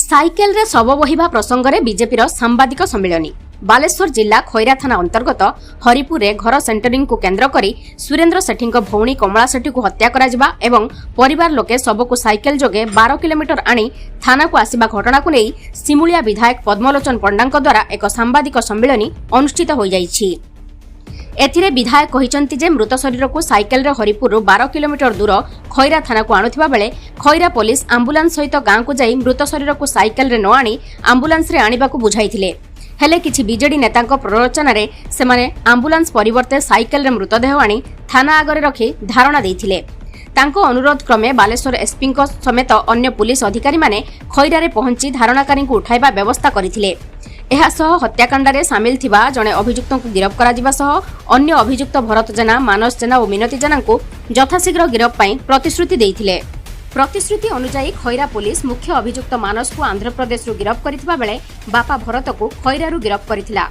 Cycle रे शव बहिबा प्रसंग में बीजेपी सांबादिक सम्मेलन बालेश्वर जिला खैरा थाना अंतर्गत हरिपुर घर सेंटरिंग को केन्द्र करी सुरेन्द्र सेठी भौणी कमला सेठी को हत्या करा एवं परिवार लोके शव को साइकेल जोगे 12 किलोमीटर आनी थाना को आसिबा घटना को नहीं सिमुलिया विधायक पद्मलोचन पंडा द्वारा एक सांबादिक सम्मेलन अनुष्ठित हो जाइछि। एथिरे विधायक कहिसंती जे मृत शरीर को साइकेल रे हरिपुर 12 किलोमीटर दूर खैरा थाना को आणुथिबा बेले खैरा पुलिस आंबुलांस सहित गांव को जाई मृत शरीर को साइकेल रे न आनी आंबुलांस रे आनिबा को बुझाइथिले। हेले किछि बीजेडी नेतांक प्ररोचना रे सेमाने आंबुलांस परिवर्ते साइकेल रे मृतदेह आनी थाना आगरे रखी धारणा देइथिले। तांको अनुरोध क्रमे बालेश्वर एसपी समेत अन्य पुलिस अधिकारी माने खैरा रे पहुंची धारणाकारी को उठाइबा व्यवस्था करिथिले। हत्याकांड में सामिल थिबा जणे अभियुक्त को गिरफ करा सह अन्य अभियुक्त भरत जेना मानस जेना और मिनती जेना को यथाशीघ्र गिरफ पाई प्रतिश्रुति देइथिले। प्रतिश्रुति अनुसार खैरा पुलिस मुख्य अभियुक्त मानस को आंध्र प्रदेश गिरफ करथिबा बेले बापा भरत को खैरारू गिरफ करथिला।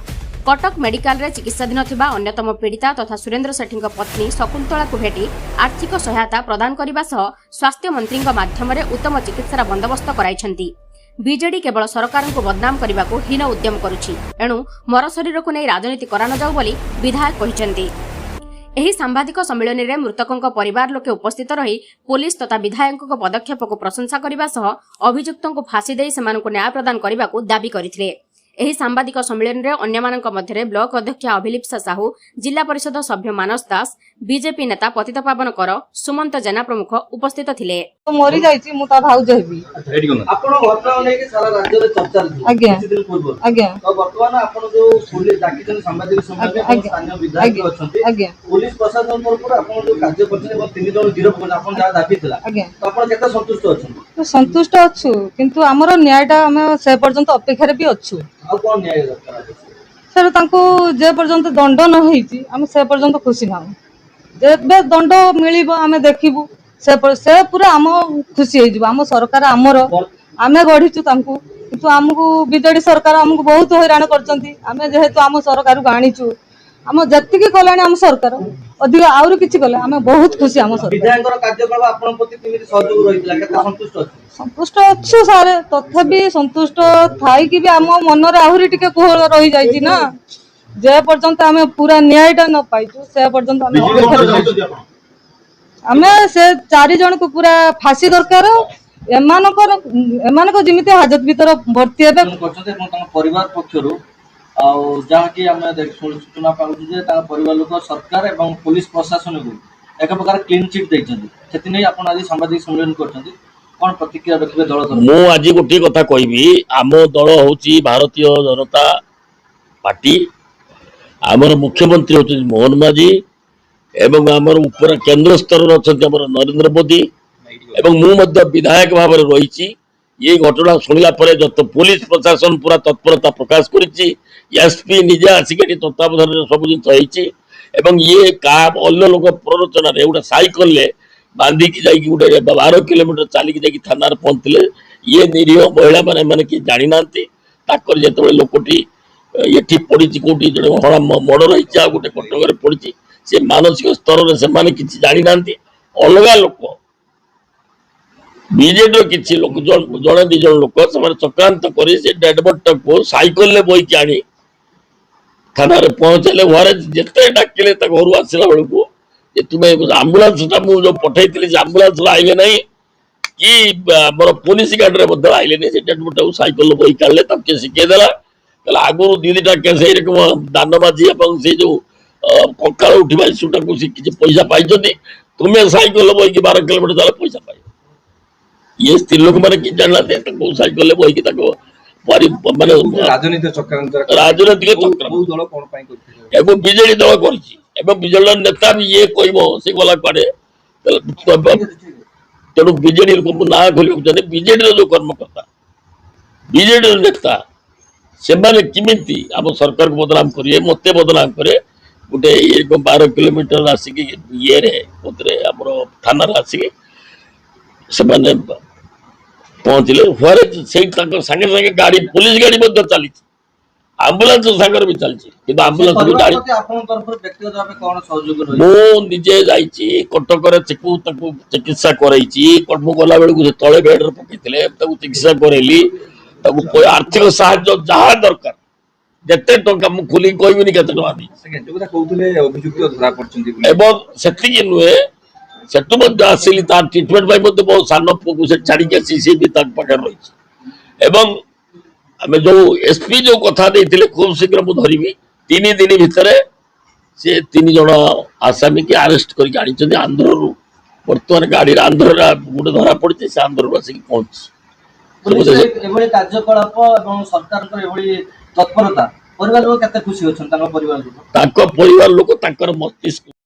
कटक मेडिकल रे चिकित्साधीन थिबा अन्यतम पीड़िता तथा सुरेन्द्र सेठी पत्नी शकुंतला को भेटी आर्थिक सहायता प्रदान करने सह स्वास्थ्य मंत्री माध्यम उत्तम चिकित्सार बंदोबस्त कराइछंती। बीजेडी केवल सरकार को बदनाम करने को हीन उद्यम करुछि, एणु मर शरीर को नहीं राजनीति करा न जाऊ बोली विधायक कहिसंती। एही सांबादिक सम्मेलन में मृतकों परिवार लोके उपस्थित रही पुलिस तथा विधायक पदक्षेप को प्रशंसा करने सह अभियुक्तों को फांसी देई सेमानकु न्याय प्रदान करने को दाबी करथिले। एही सांबादिक सम्मेलन में अन्यमानक मध्यरे ब्लॉक अध्यक्ष अभिलिप्सा साहू, जिला परिषद सभ्य मानस दास, बीजेपी नेता पतितपावन कर, सुमंत जेना प्रमुख उपस्थित थिले। मरी जाइछि मु ता भाउज हेबी आपण घटना नै के सारा राज्य रे चर्चा किछि दिन पूर्व तो वर्तमान आपण जो पुलिस डाकिजन सांबादिक सम्मेलन स्थानीय विधायक अछंती पुलिस प्रशासन तरफ आपण जो कार्य करछन तीन जण गिरफ करन आपण जा दाबी थिला तो आपण केता संतुष्ट अछन? तो संतुष्ट अछु किंतु हमरो न्यायटा हम से पर्यंत अपेक्षा रे भी अछु। आ कोन न्याय दरकार सर तांको जे पर्यंत दंड न होईची हम से पर्यंत खुशी ना जेबे दंड मिलिबो हमें देखिबु से पूरा आम खुशी हो आम सरकार आमर आमे गढ़ीचु तांको किंतु हमको बीजेडी सरकार हमको बहुत हैरान करचंती। आमे जेहेतु आम सरकार को आनीचु आम जत्तिकी कलानी आम सरकार अधिक आउर किछि कले आमे बहुत खुशी आम सरकार विधायकर कार्यकलाप आपन प्रति केमिति सहयोग रहितला केता संतुष्ट अछि? संतुष्ट अच्छु सारे तथापि संतुष्ट थाई कि भी आम मन रे आहुरी टिके कोहल रही जाइछि ना जे पर्यंत आमे पूरा न्यायटा न पाइछु से पर्यंत आमे से 4 जन को पूरा फांसी दरकार एमानक जिमिति हाजत भीतर भर्ती हेबे परिवार पक्षरु जहाँ कि सूचना पाऊँ जे परिवार लोक सरकार एवं पुलिस प्रशासन को एक प्रकार क्लीन चिट देते आप आज सांबादिक सम्मेलन करछंती कौन प्रतिक्रिया रखिबे दल तरफ? मु आज गोटे कथा कहबी आम दल होची भारतीय जनता पार्टी आमर मुख्यमंत्री होची मोहन माझी एवं आमर ऊपर केंद्र स्तर अच्छा नरेंद्र मोदी एवं मु मध्य विधायक भाव में रही ये घटना शुणिला जत पुलिस प्रशासन पूरा तत्परता प्रकाश करिछि एसपी निजे आसिक तत्वावधान सब जिन ये काम अन्य लोक प्ररोचन गोटे साइकेल ले बांधिकी जाइए गोटे 12 किलोमीटर चलिकी जाइए थाना पहुंचले ये निरीह महिला मैंने किए जानी ना जो लोकटी ये पड़ी कौटी जो हड़ा मर्डर होती आ गोटे कटक पड़ी से मानसिक स्तर में किसी जानी ना अलग लोक बीजेडी किसी लोक जड़े दिज लोक से चक्रांत कर डेड बॉडी को साइकेल ले बोईकी आनी थाना पहुंचले घरे जिते डाकिले घर आसला बेलू तुम्हें आंबुलांस जो पठे आंबुलांस आइले ना कि मोर पुलिस गाड़ी में आइले नहीं डेड बॉडी साइकेल बोई काढ़ले किए शिखेदेला आगुरी दीटा केस दानबाजी से जो कका उठा इश्यूटा को किसी पैसा पाई तुम्हें साइकेल बोईकी 12 किलोमीटर चल पैसा पाई ये स्त्री लोक मैंने कि जानना साइकेल बोईकी माने राजनीतिक चक्रांत बीजेडी दल कर नेता भी ये कह से गला कड़े तेणु बीजेडी ना खोल बीजेडी जो कर्मकर्ता बीजेडी नेता से किमिति आम सरकार को बदनाम करेंगे मत बदनाम करे गोटे 12 किलोमीटर आसिक ये थाना आसिक से पहुंचले घरे सागे सागे गाड़ी पुलिस गाड़ी चली आंबुलांस सागर भी चलती आंबुलांस मुझे जाइए कटक चिकित्सा कर गला बेलू तले बेड्रे पकई चिकित्सा करेली ତାକୁ ଆର୍ଥିକ ସାହାଯ୍ୟ ଯାହା ଦରକାର ଯେତେ ଟଙ୍କା ମୁଁ ଖୋଲି କହିବିନି କେତେ ଟଙ୍କା ଦେଇଛି କହୁଥିଲେ ଅଭିଯୁକ୍ତ ଧରା ପଡିଛନ୍ତି ଏବଂ ସେତିକି ନୁହେଁ ସେଠୁ ମଧ୍ୟ ଆସିଲି ତାର ଟ୍ରିଟମେଣ୍ଟ ପାଇଁ ମଧ୍ୟ ବହୁତ ସାନ ପୁଅକୁ ସେ ଛାଡିକି ଆସି ସେ ବି ତାଙ୍କ ପାଖରେ ରହିଛି ଏବଂ ଆମେ ଯୋଉ ଏସପି ଯୋଉ କଥା ଦେଇଥିଲେ ଖୁବ ଶୀଘ୍ର ମୁଁ ଧରିବି 3 ଦିନ ଭିତରେ ସେ 3 ଜଣ ଆସାମୀକି ଆରେଷ୍ଟ କରିକି ଆଣିଛନ୍ତି ଆନ୍ଧ୍ରରୁ ବର୍ତ୍ତମାନ ଗାଡିରେ ଆନ୍ଧ୍ରରେ ଗୋଟେ ଧରା ପଡିଛି ସେ ଆନ୍ଧ୍ରରୁ ଆସିକି ପହଞ୍ଚି ଏଭଳି କାର୍ଯ୍ୟକଳାପ ଏବଂ ସରକାରଙ୍କର ଏଭଳି ତତ୍ପରତା ପରିବାର ଲୋକ କେତେ ଖୁସି ଅଛନ୍ତି ତାଙ୍କ ପରିବାର ଲୋକ ତାଙ୍କର ମସ୍ତିଷ୍କ